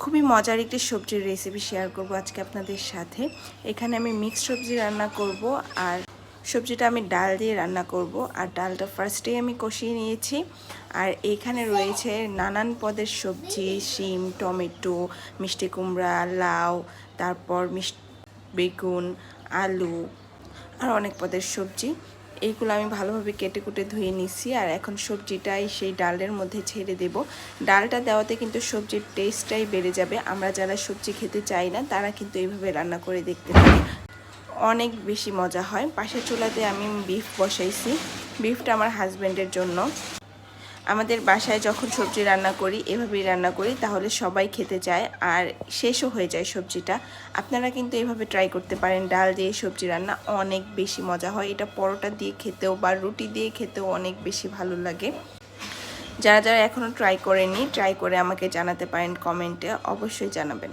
খুবই মজার একটি সবজির রেসিপি শেয়ার করব আজকে আপনাদের সাথে। এখানে আমি মিক্স সবজি রান্না করব, আর সবজিটা আমি ডাল দিয়ে রান্না করব। আর ডালটা ফার্স্টেই আমি কষিয়ে নিয়েছি। আর এখানে রয়েছে নানান পদের সবজি, শিম, টমেটো, মিষ্টি কুমড়া, লাউ, তারপর বেগুন, আলু, আর অনেক পদের সবজি। এইগুলো আমি ভালোভাবে কেটে কুটে ধুয়ে নিচ্ছি। আর এখন সবজিটাই সেই ডালের মধ্যে ছেড়ে দেব। ডালটা দেওয়াতে কিন্তু সবজির টেস্টটাই বেড়ে যাবে। আমরা যারা সবজি খেতে চাই না তারা কিন্তু এইভাবে রান্না করে দেখতে পারি, অনেক বেশি মজা হয়। পাশের চুলাতে আমি বিফ বসাইছি। বিফটা আমার হাজব্যান্ডের জন্য। আমাদের বাসায় যখন সবজি রান্না করি এভাবেই রান্না করি, তাহলে সবাই খেতে চায় আর শেষও হয়ে যায় সবজিটা। আপনারা কিন্তু এভাবে ট্রাই করতে পারেন। ডাল দিয়ে সবজি রান্না অনেক বেশি মজা হয়। এটা পরোটা দিয়ে খেতেও বা রুটি দিয়ে খেতেও অনেক বেশি ভালো লাগে। যারা যারা এখনও ট্রাই করেনি, ট্রাই করে আমাকে জানাতে পারেন কমেন্টে, অবশ্যই জানাবেন।